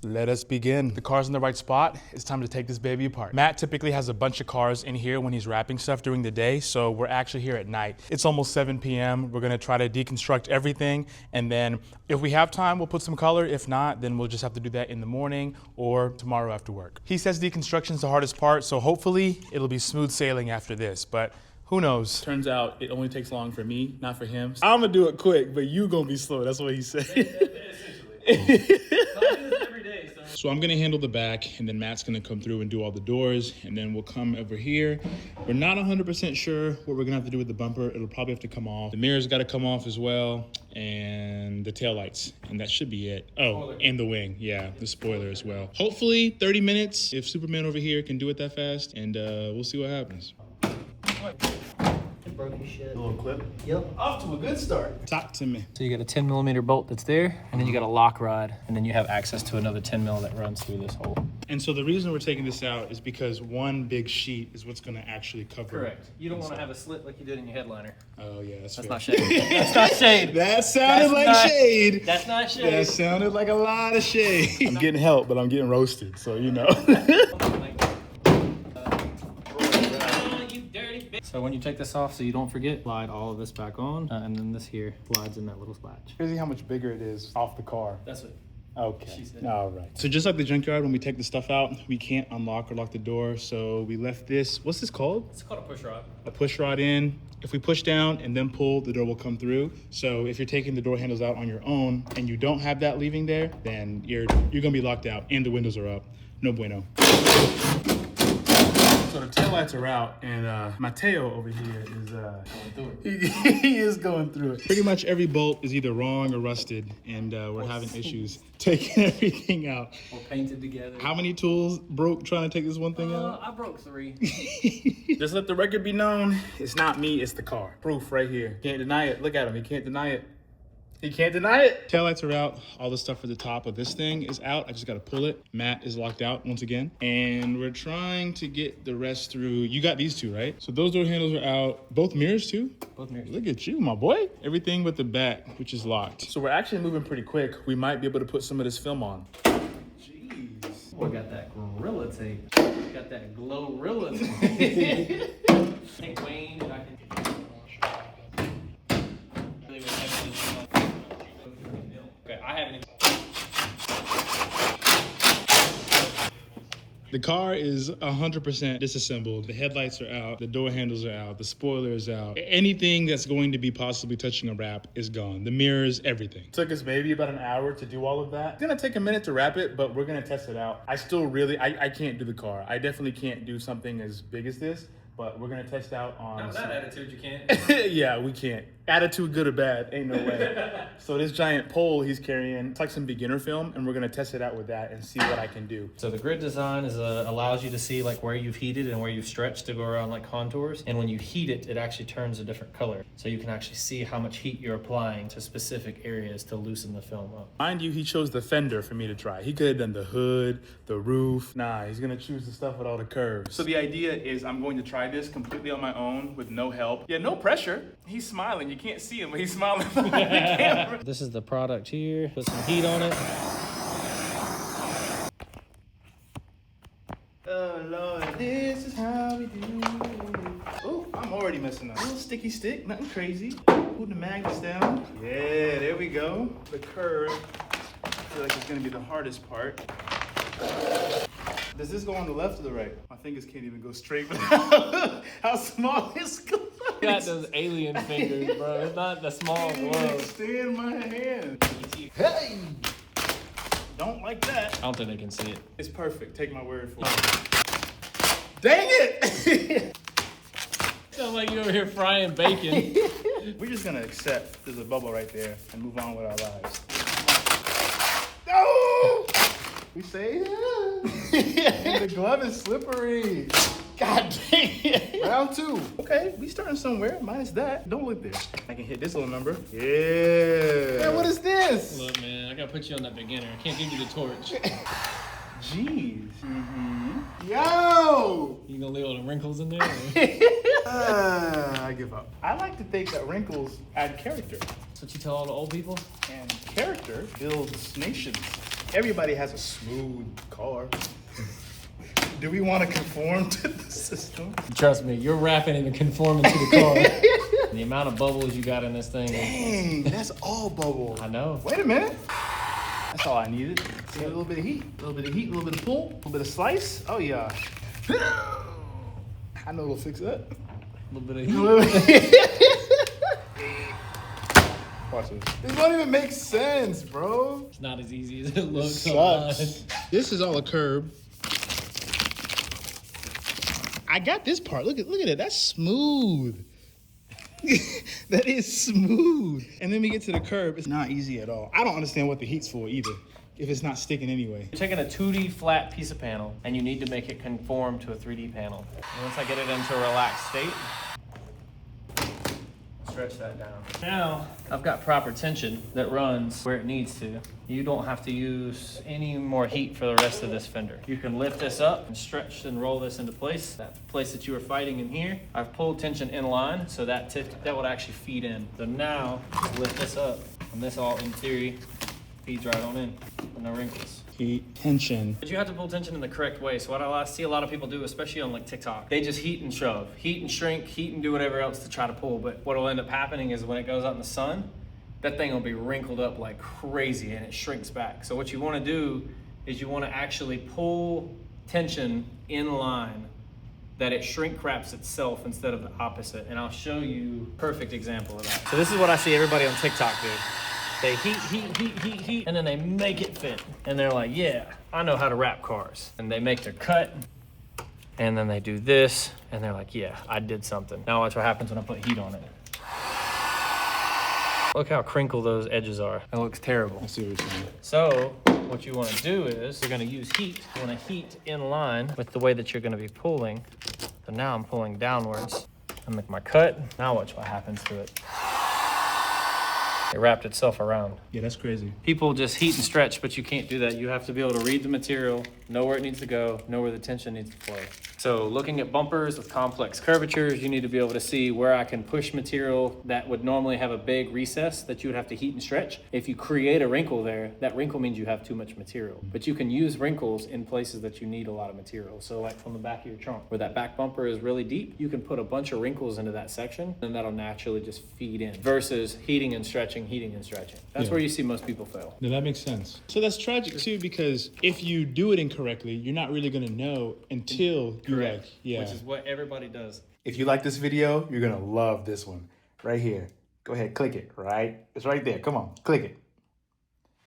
Let us begin. The car's in the right spot. It's time to take this baby apart. Matt typically has a bunch of cars in here when he's wrapping stuff during the day, so we're actually here at night. It's almost 7 p.m. We're gonna try to deconstruct everything, and then if we have time, we'll put some color. If not, then we'll just have to do that in the morning or tomorrow after work. He says deconstruction is the hardest part, so hopefully it'll be smooth sailing after this, but who knows? Turns out it only takes long for me, not for him. I'm gonna do it quick, but you gonna be slow. That's what he said. Essentially. So I'm gonna handle the back, and then Matt's gonna come through and do all the doors, and then we'll come over here. We're not 100% sure what we're gonna have to do with the bumper. It'll probably have to come off. The mirror's gotta come off as well, and the taillights, and that should be it. Oh, and the wing, yeah, the spoiler as well. Hopefully 30 minutes, if Superman over here can do it that fast, and we'll see what happens. Broke your shit. A little clip? Yep. Off to a good start. Talk to me. So you got a 10mm bolt that's there, and then you got a lock rod, and then you have access to another 10mm that runs through this hole. And so the reason we're taking this out is because one big sheet is what's gonna actually cover. Correct. You don't want to have a slit like you did in your headliner. Oh yeah, that's not shade. That's not shade. That sounded shade. That's not shade. That sounded like a lot of shade. I'm getting help, but I'm getting roasted, so you know. So when you take this off, so you don't forget, slide all of this back on, and then this here slides in that little latch. Crazy how much bigger it is off the car. That's it. Okay, all right. So just like the junkyard, when we take the stuff out, we can't unlock or lock the door, so we left this, what's this called? It's called a push rod. A push rod in. If we push down and then pull, the door will come through. So if you're taking the door handles out on your own and you don't have that leaving there, then you're gonna be locked out and the windows are up. No bueno. So the taillights are out, and Mateo over here is going through it. He is going through it. Pretty much every bolt is either wrong or rusted, and we're having issues taking everything out. Or painted together. How many tools broke trying to take this one thing out? I broke 3. Just let the record be known, it's not me, it's the car. Proof right here. Can't deny it. Look at him, he can't deny it. He can't deny it. Taillights are out. All the stuff for the top of this thing is out. I just gotta pull it. Matt is locked out once again. And we're trying to get the rest through. You got these two, right? So those door handles are out. Both mirrors too? Both mirrors. Look at you, my boy. Everything but the back, which is locked. So we're actually moving pretty quick. We might be able to put some of this film on. Jeez. Boy, got that Gorilla Tape. Got that Glorilla Tape. Hey, Wayne, I can... The car is 100% disassembled. The headlights are out, the door handles are out, the spoiler is out. Anything that's going to be possibly touching a wrap is gone. The mirrors, everything. Took us maybe about an hour to do all of that. It's gonna take a minute to wrap it, but we're gonna test it out. I still really, I can't do the car. I definitely can't do something as big as this, but we're gonna test out on... Not with that attitude, you can't. Yeah, we can't. Attitude, good or bad, ain't no way. So this giant pole he's carrying, it's like some beginner film, and we're gonna test it out with that and see what I can do. So the grid design is allows you to see like where you've heated and where you've stretched to go around like contours. And when you heat it, it actually turns a different color. So you can actually see how much heat you're applying to specific areas to loosen the film up. Mind you, he chose the fender for me to try. He could have done the hood, the roof. Nah, he's gonna choose the stuff with all the curves. So the idea is I'm going to try this completely on my own with no help. Yeah, no pressure. He's smiling. You can't see him, but he's smiling for the camera. This is the product here. Put some heat on it. Oh Lord, this is how we do. Oh, I'm already messing up. A little sticky stick, nothing crazy. Put the magnets down. Yeah, there we go. The curve, I feel like it's gonna be the hardest part. Does this go on the left or the right? My fingers can't even go straight. How small is it? You got those alien fingers, bro. It's not the small glove. Extend my hand. Hey! Don't like that. I don't think they can see it. It's perfect. Take my word for it. Dang it! Sound like you over here frying bacon. We're just gonna accept there's a bubble right there and move on with our lives. No! We say yeah. The glove is slippery. God dang it. Round 2. Okay, we starting somewhere. Minus that. Don't look there. I can hit this little number. Yeah. Man, what is this? Look, man, I gotta put you on that beginner. I can't give you the torch. Jeez. Mm-hmm. Yo! You gonna leave all the wrinkles in there? I give up. I like to think that wrinkles add character. That's what you tell all the old people? And character builds nations. Everybody has a smooth car. Do we want to conform to the system? Trust me, you're wrapping and conforming to the car. The amount of bubbles you got in this thing. Dang, that's all bubble. I know. Wait a minute. That's all I needed. See, a little bit of heat, a little bit of heat, a little bit of pull, a little bit of slice. Oh yeah. I know it'll fix that. A little bit of heat. Watch this. This don't even make sense, bro. It's not as easy as it looks. Sucks. This is all a curb. I got this part. Look at it. That's smooth. That is smooth. And then we get to the curb. It's not easy at all. I don't understand what the heat's for either, if it's not sticking anyway. You're taking a 2D flat piece of panel and you need to make it conform to a 3D panel. And once I get it into a relaxed state, stretch that down. Now, I've got proper tension that runs where it needs to. You don't have to use any more heat for the rest of this fender. You can lift this up and stretch and roll this into place. That place that you were fighting in here, I've pulled tension in line, so that would actually feed in. So now, lift this up, and this all, in theory, feeds right on in, with no wrinkles. Heat, tension. But you have to pull tension in the correct way. So what I see a lot of people do, especially on like TikTok, they just heat and shove, heat and shrink, heat and do whatever else to try to pull. But what will end up happening is when it goes out in the sun, that thing will be wrinkled up like crazy and it shrinks back. So what you want to do is you want to actually pull tension in line that it shrink wraps itself instead of the opposite. And I'll show you a perfect example of that. So this is what I see everybody on TikTok do. They heat, and then they make it fit. And they're like, yeah, I know how to wrap cars. And they make their cut, and then they do this, and they're like, yeah, I did something. Now watch what happens when I put heat on it. Look how crinkled those edges are. That looks terrible. I see what you're saying. So what you want to do is you're going to use heat. You want to heat in line with the way that you're going to be pulling. So now I'm pulling downwards. I make my cut. Now watch what happens to it. It wrapped itself around. Yeah, that's crazy. People just heat and stretch, but you can't do that. You have to be able to read the material, know where it needs to go, know where the tension needs to flow. So looking at bumpers with complex curvatures, you need to be able to see where I can push material that would normally have a big recess that you would have to heat and stretch. If you create a wrinkle there, that wrinkle means you have too much material. But you can use wrinkles in places that you need a lot of material. So like on the back of your trunk, where that back bumper is really deep, you can put a bunch of wrinkles into that section and that'll naturally just feed in versus heating and stretching. That's where you see most people fail. No, that makes sense. So that's tragic too, because if you do it incorrectly, you're not really gonna know until you like, yeah. Which is what everybody does. If you like this video, you're gonna love this one right here. Go ahead, click it, right? It's right there. Come on, click it.